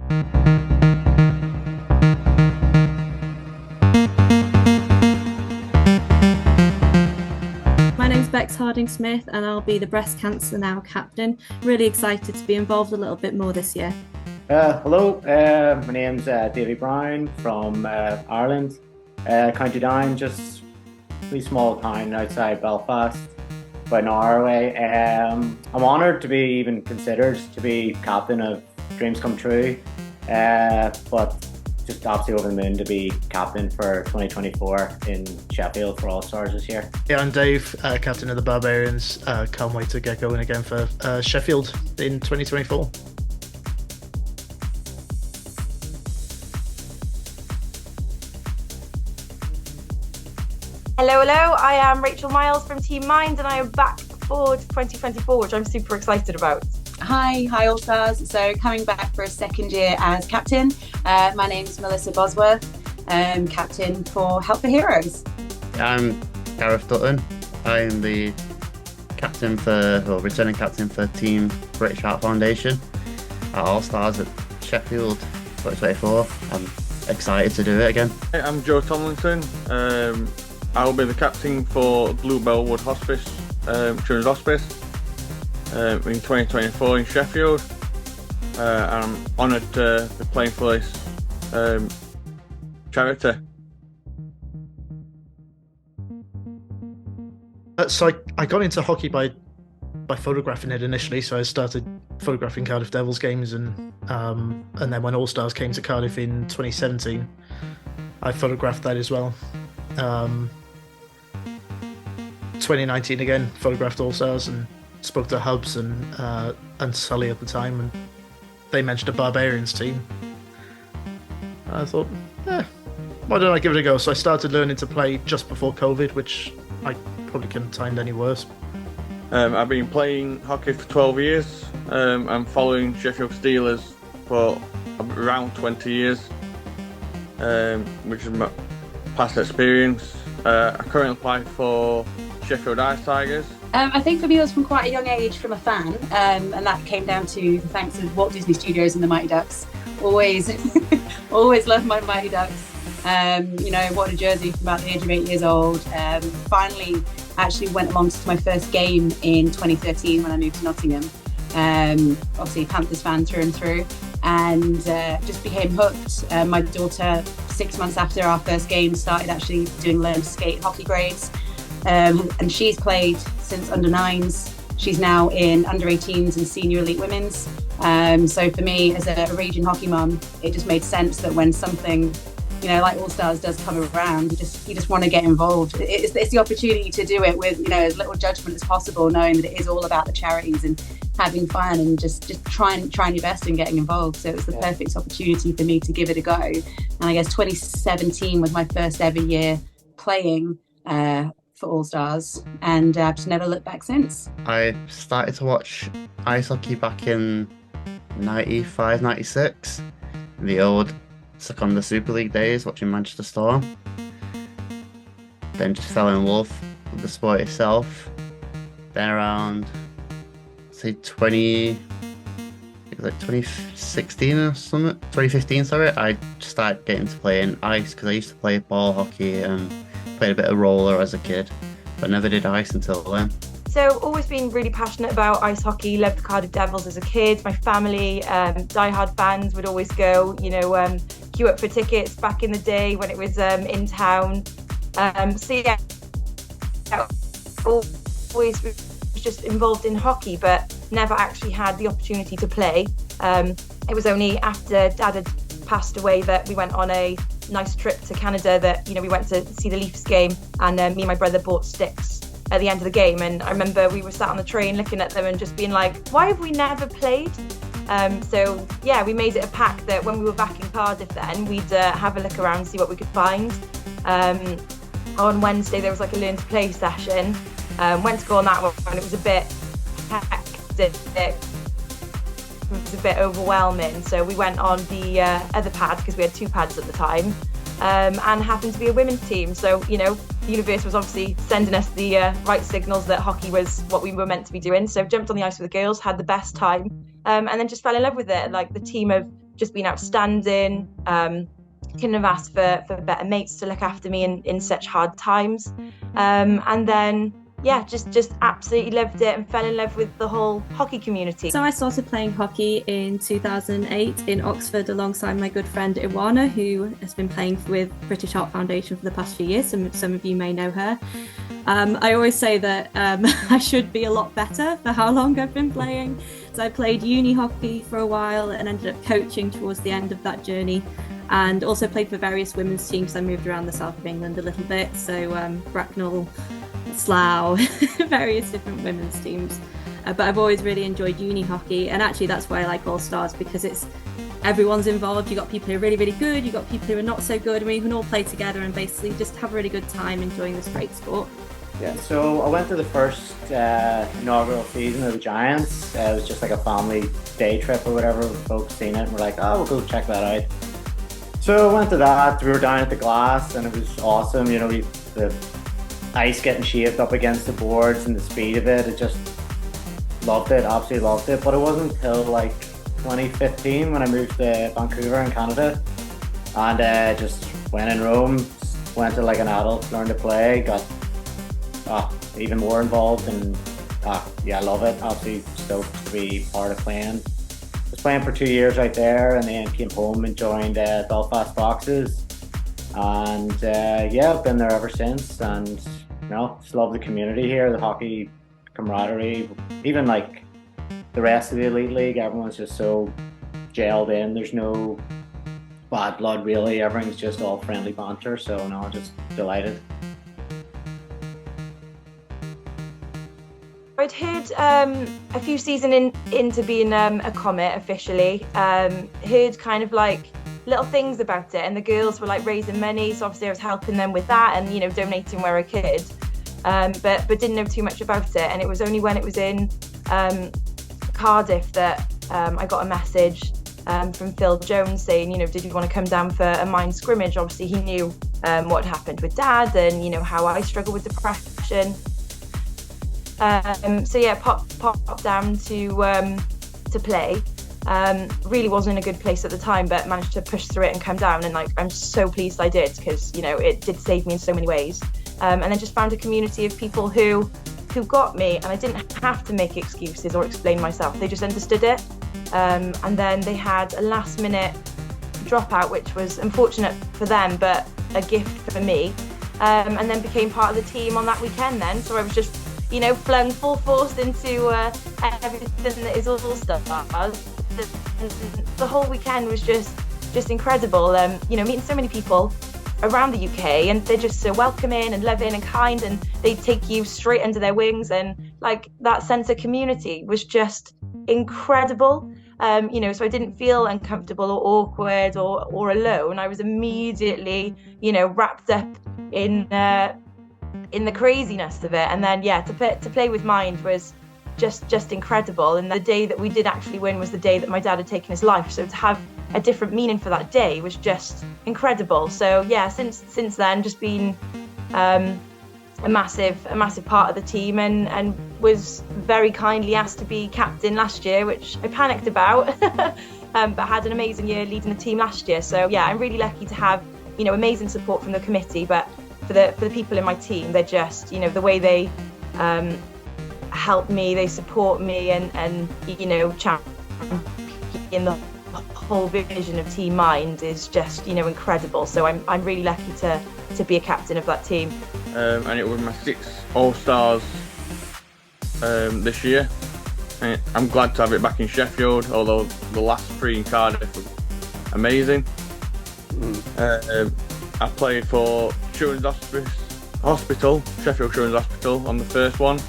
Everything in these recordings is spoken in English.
My name's Bex Harding-Smith and I'll be the Breast Cancer Now captain. Really excited to be involved a little bit more this year. Hello, my name's Davy Brown from Ireland, County Down, just a wee small town outside Belfast, about an hour away. I'm honoured to be even considered to be captain of Dreams Come True, but just absolutely over the moon to be captain for 2024 in Sheffield for All Stars this year. Yeah, I'm Dave, captain of the Barbarians. Can't wait to get going again for Sheffield in 2024. Hello, I am Rachel Miles from Team Mind and I am back for 2024, which I'm super excited about. Hi All Stars. So coming back for a second year as captain. My name's Melissa Bosworth, captain for Help for Heroes. I'm Gareth Dutton. I'm the returning captain for Team British Heart Foundation at All Stars at Sheffield 2024. I'm excited to do it again. I'm Joe Tomlinson. I'll be the captain for Bluebell Wood Hospice, Children's Hospice, in 2024 in Sheffield. I'm honoured to be playing for this charity. So I got into hockey by photographing it initially. So I started photographing Cardiff Devils games, and then when All Stars came to Cardiff in 2017, I photographed that as well. 2019 again, photographed All Stars and spoke to Hubs and Sully at the time, and they mentioned a Barbarians team. I thought, why don't I give it a go? So I started learning to play just before COVID, which I probably couldn't have timed any worse. I've been playing hockey for 12 years. I'm following Sheffield Steelers for around 20 years, which is my past experience. I currently play for Sheffield Ice Tigers. I think for me it was from quite a young age from a fan, and that came down to the thanks of Walt Disney Studios and the Mighty Ducks. Always loved my Mighty Ducks. What a jersey from about the age of 8 years old. Finally actually went along to my first game in 2013 when I moved to Nottingham. Obviously Panthers fan through and through, and just became hooked. My daughter, 6 months after our first game, started actually doing learn to skate hockey grades, and she's played since under 9s. She's now in under 18s and senior elite women's. So for me as a raging hockey mum, it just made sense that when something like All Stars does come around, you just want to get involved. It's the opportunity to do it with as little judgment as possible, knowing that it is all about the charities and having fun and just trying your best and getting involved. So it was the perfect opportunity for me to give it a go. And I guess 2017 was my first ever year playing for All Stars, and I've just never looked back since. I started to watch ice hockey back in 95, 96, the old Secunda Super League days, watching Manchester Storm. Then just fell in love with the sport itself. Then around, say 2016 or something, 2015, sorry, I started getting to playing ice because I used to play ball hockey and played a bit of roller as a kid, but never did ice until then. So always been really passionate about ice hockey, loved the Cardiff Devils as a kid. My family, diehard fans, would always go, queue up for tickets back in the day when it was in town. Always was just involved in hockey, but never actually had the opportunity to play. It was only after Dad had passed away that we went on a nice trip to Canada that, we went to see the Leafs game, and me and my brother bought sticks at the end of the game. And I remember we were sat on the train looking at them and just being like, why have we never played? We made it a pact that when we were back in Cardiff then, we'd have a look around, see what we could find. On Wednesday, there was like a learn to play session. Went to go on that one, and it was a bit hectic. It was a bit overwhelming. So we went on the other pad, because we had 2 pads at the time, and happened to be a women's team. So, the universe was obviously sending us the right signals that hockey was what we were meant to be doing. So jumped on the ice with the girls, had the best time, and then just fell in love with it. Like, the team have just been outstanding. Couldn't have asked for better mates to look after me in such hard times. And then, yeah, just absolutely loved it and fell in love with the whole hockey community. So I started playing hockey in 2008 in Oxford alongside my good friend Iwana, who has been playing with British Heart Foundation for the past few years. Some of you may know her. I always say that I should be a lot better for how long I've been playing. So I played uni hockey for a while and ended up coaching towards the end of that journey, and also played for various women's teams. I moved around the south of England a little bit, so Bracknell, Slough, various different women's teams. But I've always really enjoyed uni hockey, and actually that's why I like All Stars, because everyone's involved. You've got people who are really, really good, you've got people who are not so good, and we can all play together and basically just have a really good time enjoying this great sport. Yeah, so I went to the first inaugural season of the Giants. It was just like a family day trip or whatever. Folks seen it and we're like, oh, we'll go check that out. So I went to that. We were down at the Glass and it was awesome. The ice getting shaved up against the boards and the speed of it. I just loved it, absolutely loved it. But it wasn't until like 2015 when I moved to Vancouver in Canada and just went in Rome, went to like an adult, learned to play, got even more involved, and I love it. Absolutely stoked to be part of playing. I was playing for 2 years right there, and then came home and joined Belfast Foxes, and I've been there ever since. And just love the community here, the hockey camaraderie, even like the rest of the Elite League. Everyone's just so gelled in. There's no bad blood really. Everything's just all friendly banter. So just delighted. I'd heard a few seasons into being a Comet officially, heard kind of like little things about it, and the girls were like raising money, so obviously I was helping them with that and donating where I could, but didn't know too much about it. And it was only when it was in Cardiff that I got a message from Phil Jones saying, did you want to come down for a mind scrimmage? Obviously he knew what had happened with Dad and how I struggle with depression. Popped down to play. Really wasn't in a good place at the time, but managed to push through it and come down. And I'm so pleased I did, because it did save me in so many ways. And then just found a community of people who got me, and I didn't have to make excuses or explain myself. They just understood it. And then they had a last minute dropout, which was unfortunate for them, but a gift for me. And then became part of the team on that weekend then. So I was just flung full force into everything that is All Stars. The whole weekend was just incredible. Meeting so many people around the UK, and they're just so welcoming and loving and kind, and they take you straight under their wings, and like that sense of community was just incredible. So I didn't feel uncomfortable or awkward or alone. I was immediately, wrapped up in the craziness of it. And then to play with Mind was just incredible. And the day that we did actually win was the day that my dad had taken his life, so to have a different meaning for that day was just incredible. So since then just been a massive part of the team, and was very kindly asked to be captain last year, which I panicked about but had an amazing year leading the team last year. So I'm really lucky to have amazing support from the committee, but for the people in my team, they're just, the way they help me, they support me, and champion the whole vision of Team Mind is just, incredible. So I'm really lucky to be a captain of that team. And it was my 6th All Stars this year. And I'm glad to have it back in Sheffield, although the last 3 in Cardiff was amazing. I played for Children's Hospital, Sheffield Children's Hospital on the first one,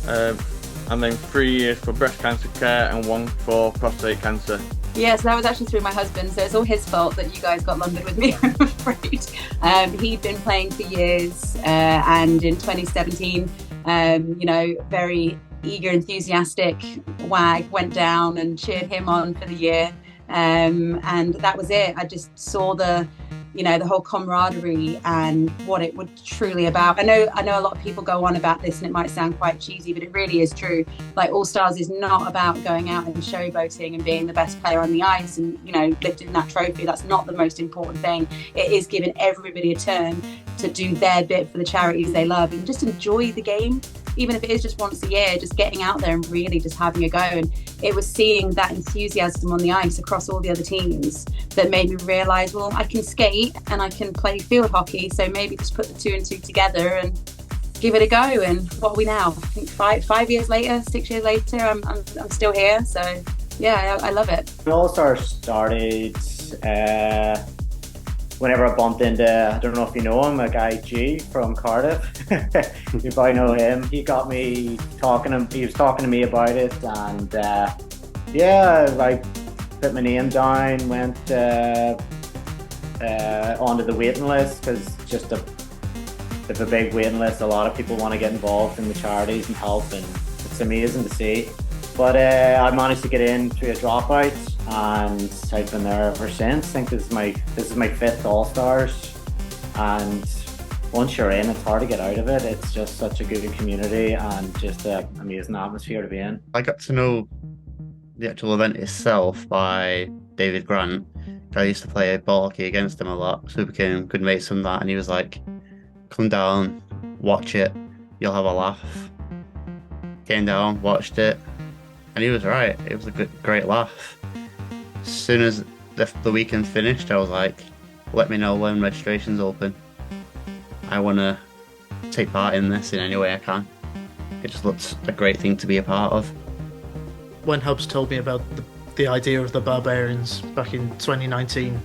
and then 3 years for breast cancer care and 1 for prostate cancer. Yeah, so that was actually through my husband, so it's all his fault that you guys got lumbered with me, I'm afraid. He'd been playing for years, and in 2017, very eager, enthusiastic WAG went down and cheered him on for the year, and that was it. I just saw the you know, the whole camaraderie and what it was truly about. I know a lot of people go on about this and it might sound quite cheesy, but it really is true. Like, All Stars is not about going out and showboating and being the best player on the ice and, you know, lifting that trophy. That's not the most important thing. It is giving everybody a turn to do their bit for the charities they love and just enjoy the game. Even if it is just once a year, just getting out there and really just having a go. And it was seeing that enthusiasm on the ice across all the other teams that made me realise, well, I can skate and I can play field hockey, so maybe just put the 2 and 2 together and give it a go. And what are we now? I think 5 years later, 6 years later, I'm still here. So yeah, I love it. All Stars started whenever I bumped into, I don't know if you know him, a guy G from Cardiff. You probably know him. He got me talking. He was talking to me about it, and yeah, I put my name down. Went onto the waiting list because just it's a big waiting list. A lot of people want to get involved in the charities and help, and it's amazing to see. But I managed to get in through a dropout, and I've been there ever since. I think this is my 5th All Stars, and once you're in, it's hard to get out of it. It's just such a good community and just an amazing atmosphere to be in. I got to know the actual event itself by David Grant. I used to play ball hockey against him a lot, so we became good mates from that. And he was like, "Come down, watch it, you'll have a laugh." Came down, watched it, and he was right. It was a great laugh. As soon as the weekend finished, I was like, "Let me know when registration's open. I want to take part in this in any way I can." It just looks a great thing to be a part of. When Hubs told me about the idea of the Barbarians back in 2019,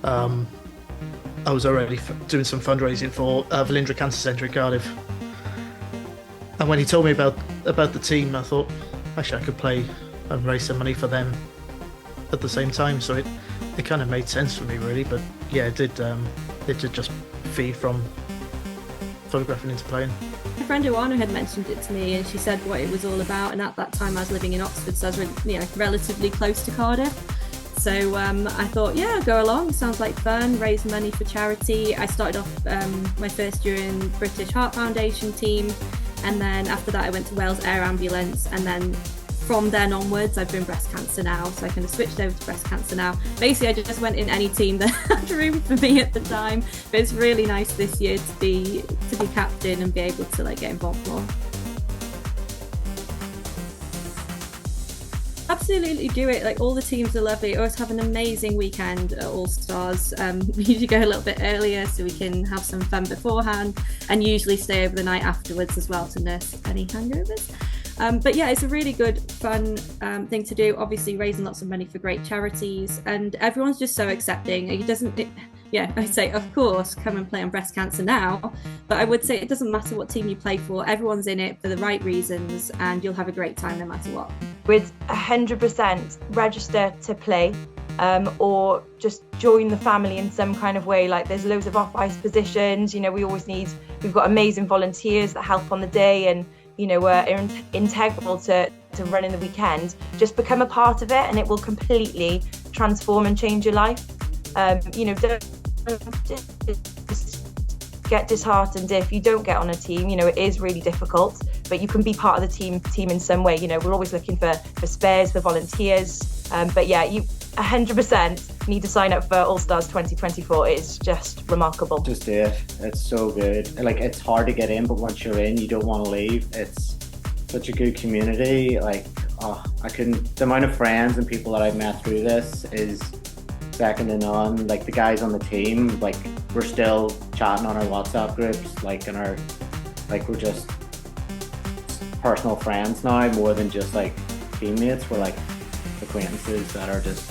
I was already doing some fundraising for Velindre Cancer Centre in Cardiff. And when he told me about the team, I thought, actually, I could play and raise some money for them at the same time. So it kind of made sense for me, really. But yeah, it did just feed from photographing into playing. My friend Ioana had mentioned it to me, and she said what it was all about. And at that time, I was living in Oxford, so I was relatively close to Cardiff. So I thought, yeah, go along. Sounds like fun. Raise money for charity. I started off my first year in British Heart Foundation team, and then after that, I went to Wales Air Ambulance, and then from then onwards, I've been breast cancer now. So I kind of switched over to breast cancer now. Basically, I just went in any team that had room for me at the time. But it's really nice this year to be captain and be able to get involved more. Absolutely do it. All the teams are lovely. Always have an amazing weekend at All Stars. We usually go a little bit earlier so we can have some fun beforehand, and usually stay over the night afterwards as well to nurse any hangovers. But yeah, it's a really good, fun thing to do. Obviously, raising lots of money for great charities, and everyone's just so accepting. I'd say, of course, come and play on breast cancer now. But I would say it doesn't matter what team you play for. Everyone's in it for the right reasons, and you'll have a great time no matter what. With 100% register to play, or just join the family in some kind of way. There's loads of off-ice positions. We've got amazing volunteers that help on the day, and are integral to running the weekend. Just become a part of it, and it will completely transform and change your life. Don't get disheartened if you don't get on a team. It is really difficult, but you can be part of the team in some way. We're always looking for spares, for volunteers. But yeah, you 100% need to sign up for All Stars 2024. It's just remarkable. Just do it. It's so good. It's hard to get in, but once you're in, you don't want to leave. It's such a good community. The amount of friends and people that I've met through this is second to none. The guys on the team, we're still chatting on our WhatsApp groups, we're just personal friends now, more than just teammates. We're acquaintances that are just,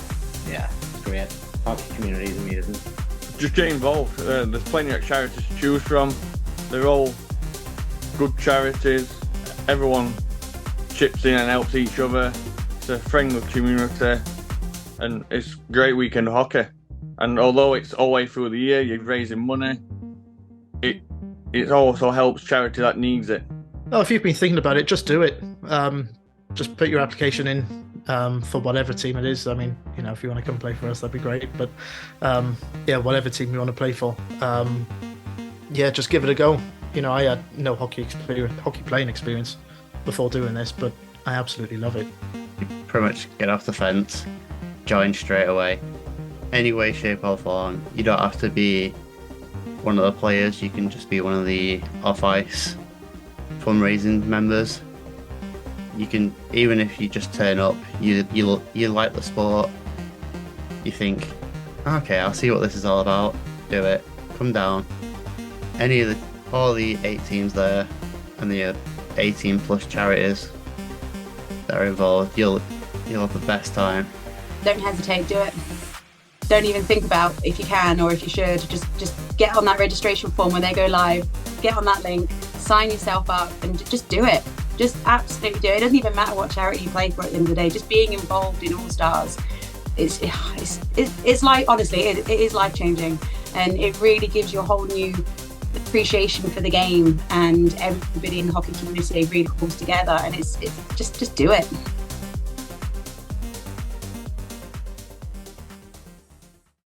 yeah, it's great. Hockey community is amazing. Just get involved. There's plenty of charities to choose from. They're all good charities. Everyone chips in and helps each other. It's a friendly community, and it's a great weekend of hockey. And although it's all the way through the year, you're raising money, it also helps charity that needs it. Oh, if you've been thinking about it, just do it. Just put your application in for whatever team it is. I mean, you know, if you want to come play for us, that'd be great. But yeah, whatever team you want to play for, yeah, just give it a go. You know, I had no hockey playing experience before doing this, but I absolutely love it. You pretty much get off the fence, join straight away. Any way, shape or form. You don't have to be one of the players, you can just be one of the off-ice fundraising members. You can, even if you just turn up, you like the sport, you think, okay, I'll see what this is all about, do it, come down. All the 8 teams there and the 18 plus charities that are involved, you'll have the best time. Don't hesitate, do it. Don't even think about if you can or if you should. Just get on that registration form when they go live, get on that link, sign yourself up and just do it. Just absolutely do it. It doesn't even matter what charity you play for at the end of the day. Just being involved in All Stars, it's like, honestly, it is life changing, and it really gives you a whole new appreciation for the game, and everybody in the hockey community really comes together, and it's just do it.